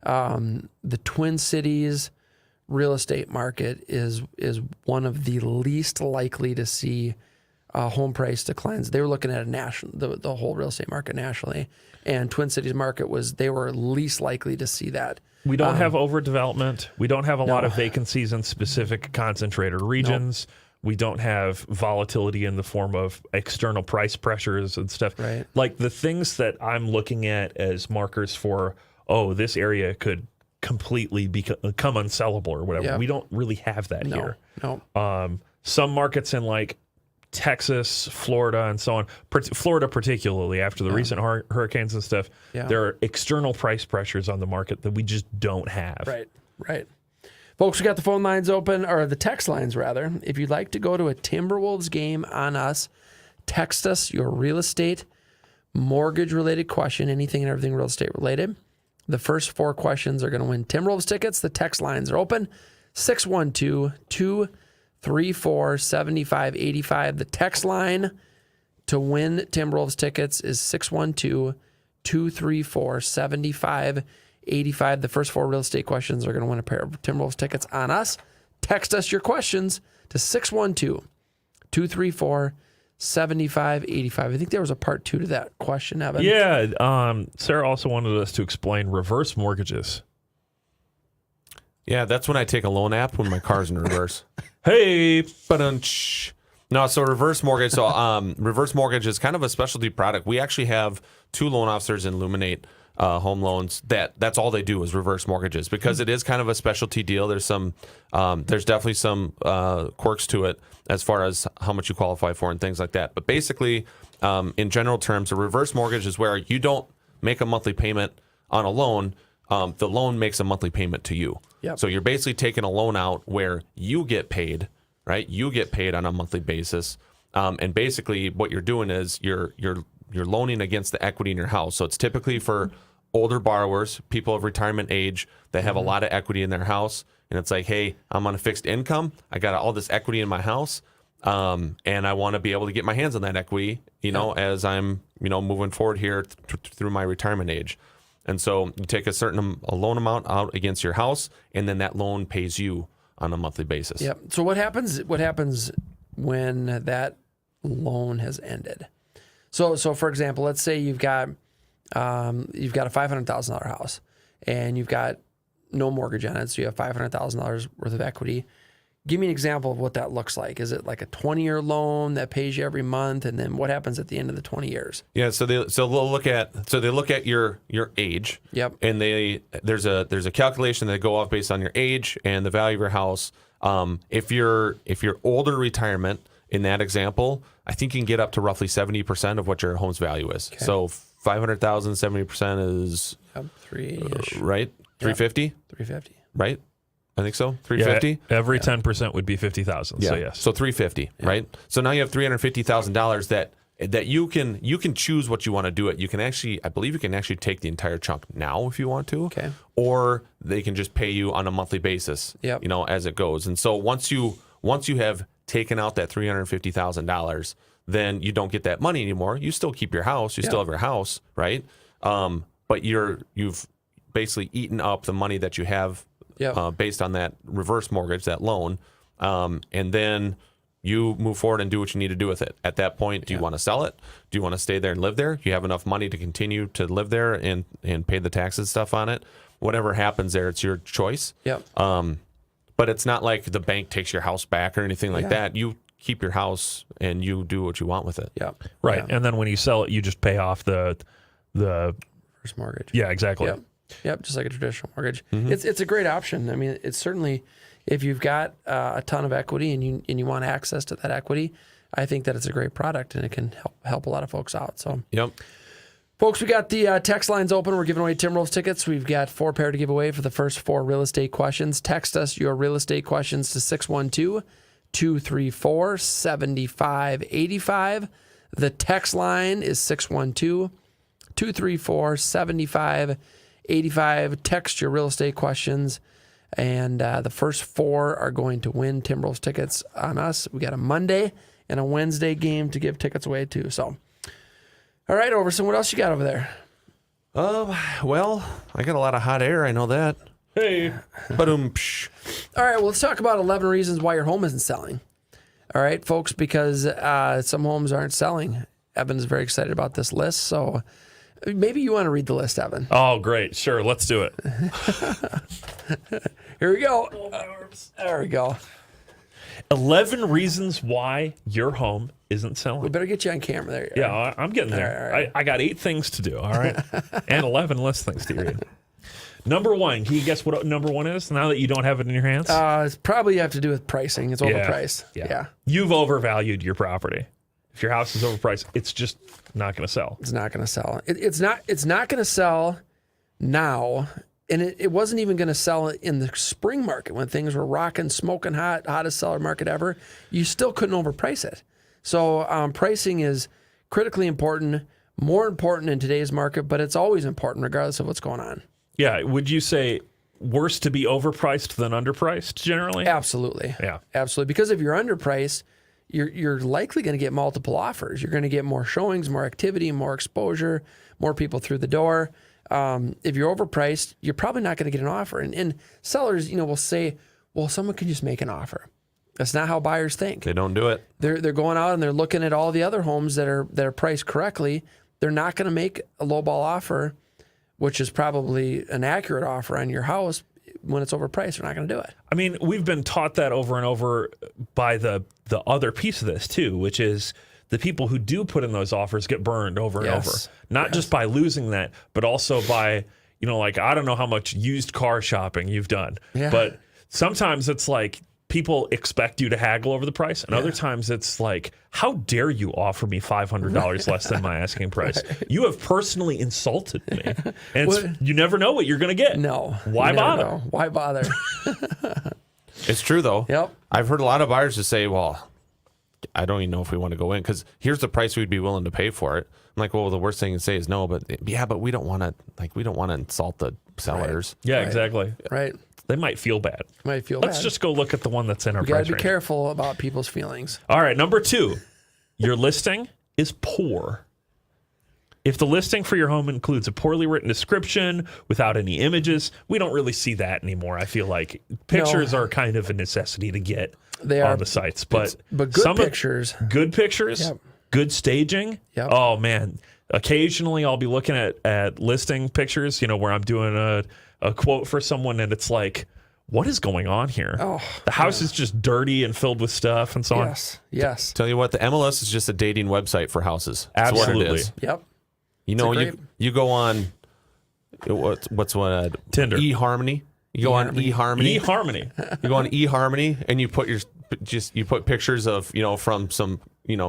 the Twin Cities real estate market is one of the least likely to see home price declines. They were looking at the whole real estate market nationally, and Twin Cities market they were least likely to see that. We don't have overdevelopment. We don't have a lot of vacancies in specific concentrated regions. We don't have volatility in the form of external price pressures and stuff. Right. Like the things that I'm looking at as markers for, this area could completely become unsellable or whatever. Yeah. We don't really have that here. No. Some markets in like Texas, Florida, and so on. Florida particularly after the recent hurricanes and stuff, there are external price pressures on the market that we just don't have. Right. Folks, we got the phone lines open, or the text lines rather. If you'd like to go to a Timberwolves game on us, text us your real estate, mortgage-related question, anything and everything real estate related. The first 4 questions are going to win Timberwolves tickets. The text lines are open, 612-234-7585. The text line to win Timberwolves tickets is 612-234-7585. The first 4 real estate questions are going to win a pair of Timberwolves tickets on us. Text us your questions to 612-234-7585. I think there was a part 2 to that question, Evan. Yeah. Sarah also wanted us to explain reverse mortgages. Yeah, that's when I take a loan app when my car's in reverse. Hey, Ba-dunch. No, so reverse mortgage. So reverse mortgage is kind of a specialty product. We actually have 2 loan officers in Luminate Home Loans that's all they do is reverse mortgages because it is kind of a specialty deal. There's definitely some quirks to it as far as how much you qualify for and things like that. But basically, in general terms, a reverse mortgage is where you don't make a monthly payment on a loan. The loan makes a monthly payment to you. Yep. So you're basically taking a loan out where you get paid, right? You get paid on a monthly basis. And basically what you're doing is you're loaning against the equity in your house. So it's typically for older borrowers, people of retirement age that have a lot of equity in their house. And it's like, hey, I'm on a fixed income. I got all this equity in my house. And I want to be able to get my hands on that equity, as I'm, moving forward here through my retirement age. And so you take a loan amount out against your house, and then that loan pays you on a monthly basis. Yep. So what happens when that loan has ended? So for example, let's say you've got a $500,000 house, and you've got no mortgage on it, so you have $500,000 worth of equity. Give me an example of what that looks like. Is it like a 20-year loan that pays you every month, and then what happens at the end of the 20 years? Yeah, so they look at your age. Yep. And there's a calculation that go off based on your age and the value of your house. If you're older retirement in that example, I think you can get up to roughly 70% of what your home's value is. Okay. So 500,000, 70% is 380-ish. Right? 350? Yep. 350. Right? I think so. 350. Yeah, every 10% would be 50,000. Yeah. So yes. So 350. Yeah. Right. So now you have $350,000 that you can choose what you want to do it. You can actually, I believe you can actually take the entire chunk now if you want to. Okay. Or they can just pay you on a monthly basis. Yep. As it goes. And so once you have taken out that $350,000, then you don't get that money anymore. You still keep your house. You still have your house, right? But you've basically eaten up the money that you have. Yep. Based on that reverse mortgage, that loan, and then you move forward and do what you need to do with it. At that point, do you want to sell it? Do you want to stay there and live there? Do you have enough money to continue to live there and pay the taxes and stuff on it? Whatever happens there, it's your choice. Yep. But it's not like the bank takes your house back or anything like that. You keep your house and you do what you want with it. Yep. Right. Yeah. And then when you sell it, you just pay off the first mortgage. Yeah, exactly. Yep, just like a traditional mortgage. Mm-hmm. It's a great option. I mean, it's certainly, if you've got a ton of equity and you want access to that equity, I think that it's a great product and it can help a lot of folks out. So, yep. Folks, we got the text lines open. We're giving away Timberwolves tickets. We've got 4 pair to give away for the first 4 real estate questions. Text us your real estate questions to 234-7585. The text line is 612-234-7585. Text your real estate questions. And the first 4 are going to win Timberwolves tickets on us. We got a Monday and a Wednesday game to give tickets away to. So, all right, Ouverson, what else you got over there? Well, I got a lot of hot air. I know that. Hey. Ba-dum. All right, well, let's talk about 11 reasons why your home isn't selling. All right, folks, because some homes aren't selling. Evan's very excited about this list, so maybe you want to read the list, Evan. Oh, great. Sure, let's do it. Here we go. There we go. 11 reasons why your home isn't We selling. better get you on camera there. you are. Yeah, I'm getting there. All right. I got 8 things to do, all right? And 11 less things to read. Number 1, can you guess what number 1 is now that you don't have it in your hands? It's probably have to do with pricing. It's overpriced. Yeah. You've overvalued your property. If your house is overpriced, it's just not going to sell. It's not going to sell. It's not going to sell now. And it wasn't even going to sell in the spring market when things were rocking, smoking hot, hottest seller market ever. You still couldn't overprice it. So pricing is critically important, more important in today's market, but it's always important regardless of what's going on. Yeah. Would you say worse to be overpriced than underpriced generally? Absolutely. Yeah. Absolutely. Because if you're underpriced, you're likely going to get multiple offers. You're going to get more showings, more activity, more exposure, more people through the door. If you're overpriced, you're probably not going to get an offer. And sellers, will say, well, someone can just make an offer. That's not how buyers think. They don't do it. They're going out and they're looking at all the other homes that are priced correctly. They're not going to make a lowball offer, which is probably an accurate offer on your house. When it's overpriced, they're not going to do it. I mean, we've been taught that over and over by the other piece of this too, which is the people who do put in those offers get burned over and over. Not just by losing that, but also by, I don't know how much used car shopping you've done, but sometimes it's like people expect you to haggle over the price, and other times it's like, how dare you offer me $500 less than my asking price? You have personally insulted me, and you never know what you're going to get. No. Why bother? Why bother? It's true, though. Yep. I've heard a lot of buyers just say, well, I don't even know if we want to go in because here's the price we'd be willing to pay for it. I'm like, well, the worst thing to say is no, but we don't want to insult the sellers. Yeah, exactly. Right. They might feel bad. Might feel Let's bad. just go look at the one that's in our You got price to be range. careful about people's feelings. All right, number 2, your listing is poor. If the listing for your home includes a poorly written description without any images, we don't really see that anymore. I feel like pictures are kind of a necessity to get on the sites, but good pictures. Good pictures, Yep. good staging. Yep. Oh man, occasionally I'll be looking at listing pictures, where I'm doing a quote for someone, and it's like, what is going on here? Oh, the house is just dirty and filled with stuff and so on. Yes. Tell you what, the MLS is just a dating website for houses. That's Absolutely. what it is. Yep. You go on what's one Tinder. eHarmony. You go on eHarmony. eHarmony. You go on eHarmony and you put you put pictures of from some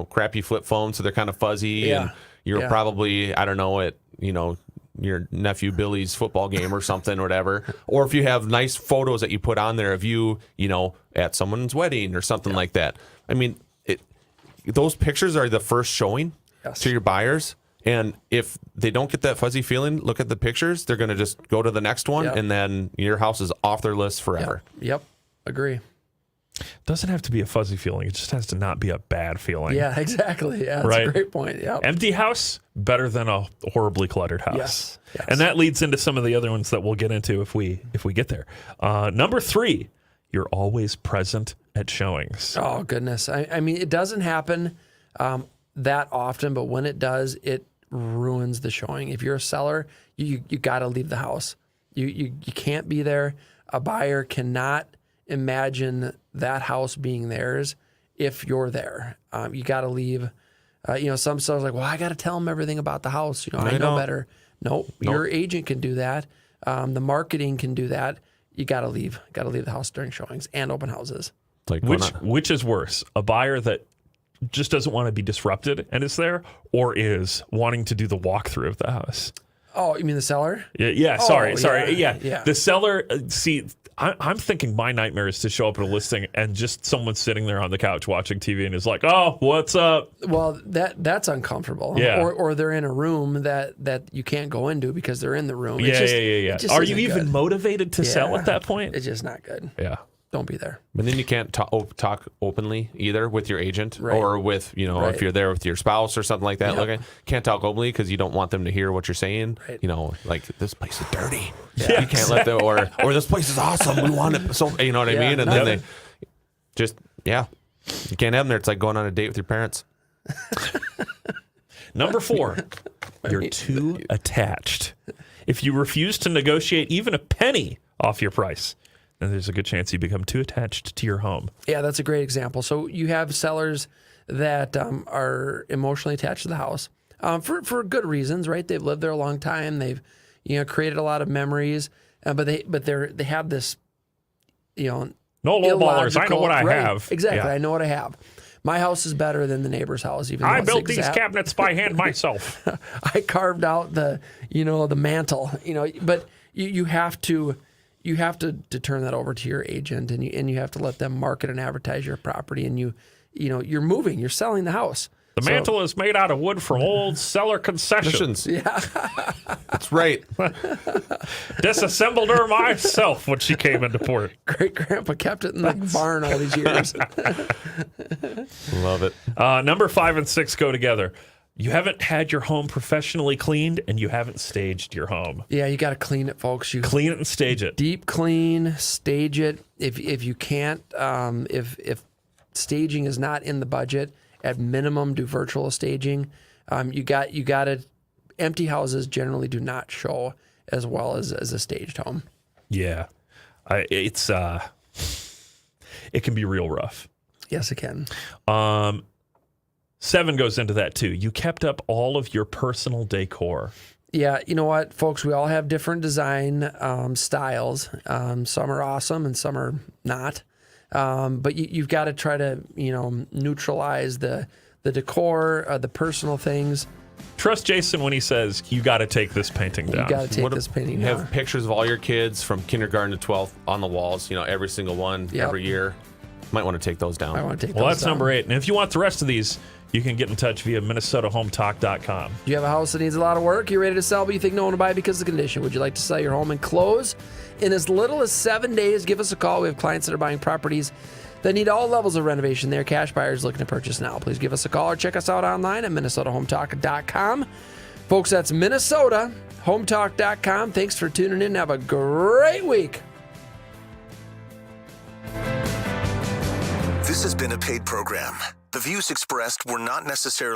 crappy flip phones, so they're kind of fuzzy, and you're probably at your nephew Billy's football game or something or whatever. Or if you have nice photos that you put on there of you at someone's wedding or something like that. I mean, those pictures are the first showing to your buyers. And if they don't get that fuzzy feeling, look at the pictures, they're going to just go to the next one, and then your house is off their list forever. Yep. Agree. Doesn't have to be a fuzzy feeling. It just has to not be a bad feeling. Yeah, exactly. Yeah, that's a great point. Yep. Empty house, better than a horribly cluttered house. Yes. And that leads into some of the other ones that we'll get into if we get there. Number 3, you're always present at showings. Oh, goodness. I mean, it doesn't happen that often, but when it does, it ruins the showing. If you're a seller, you got to leave the house. You can't be there. A buyer cannot imagine that house being theirs if you're there. You got to leave. Some sellers are like, well, I got to tell them everything about the house. I know better. Nope. Your agent can do that. The marketing can do that. You got to leave. Got to leave the house during showings and open houses. Like which is worse? A buyer that just doesn't want to be disrupted and is there, or is wanting to do the walkthrough of the house? Oh, you mean the seller? Yeah. Sorry. yeah. Yeah. The seller. See, I'm thinking my nightmare is to show up at a listing and just someone sitting there on the couch watching TV and is like, "Oh, what's up?" Well, that's uncomfortable. Yeah. Or they're in a room that you can't go into because they're in the room. Yeah. It just Are you even good. motivated to sell at that point? It's just not good. Yeah. Don't be there. But then you can't talk openly either with your agent Right. or with, if you're there with your spouse or something like that. Yep. Look, can't talk openly because you don't want them to hear what you're saying. Right. Like this place is dirty. Yeah. You can't let them, or this place is awesome. We want it. So, you know what I mean? And then they just, you can't have them there. It's like going on a date with your parents. Number 4, you're too attached. If you refuse to negotiate even a penny off your price, then there's a good chance you become too attached to your home. Yeah, that's a great example. So you have sellers that are emotionally attached to the house for good reasons, right? They've lived there a long time. They've created a lot of memories, but they have this no low ballers. I know what I have. Exactly, Yeah. I know what I have. My house is better than the neighbor's house. Even though I it's built these cabinets by hand myself. I carved out the mantle. But you have to turn that over to your agent, and you have to let them market and advertise your property, and you're moving, you're selling the house. The mantle is made out of wood from old Seller Concession. Yeah, That's right. Disassembled her myself when she came into port. great grandpa kept it in the barn all these years. Love it. Number 5 and 6 go together. You haven't had your home professionally cleaned, and you haven't staged your home. Yeah, you got to clean it, folks. You Clean it and stage it. deep clean, stage it. If you can't, if staging is not in the budget, at minimum do virtual staging. You got to. Empty houses generally do not show as well as a staged home. Yeah, it can be real rough. Yes, it can. 7 goes into that too. You kept up all of your personal decor. Yeah, you know what, folks? We all have different design styles. Some are awesome and some are not. But you've got to try to neutralize the decor, the personal things. Trust Jason when he says you got to take this painting down. You got to take this painting down. Have pictures of all your kids from kindergarten to 12th on the walls. Every single one, every year. Might want to take those down. I want to take. Well, those that's down. number 8. And if you want the rest of these, you can get in touch via MinnesotaHometalk.com. Do you have a house that needs a lot of work? You're ready to sell, but you think no one will buy because of the condition. Would you like to sell your home and close in as little as 7 days? Give us a call. We have clients that are buying properties that need all levels of renovation. They're cash buyers looking to purchase now. Please give us a call or check us out online at MinnesotaHometalk.com. Folks, that's MinnesotaHometalk.com. Thanks for tuning in. Have a great week. This has been a paid program. The views expressed were not necessarily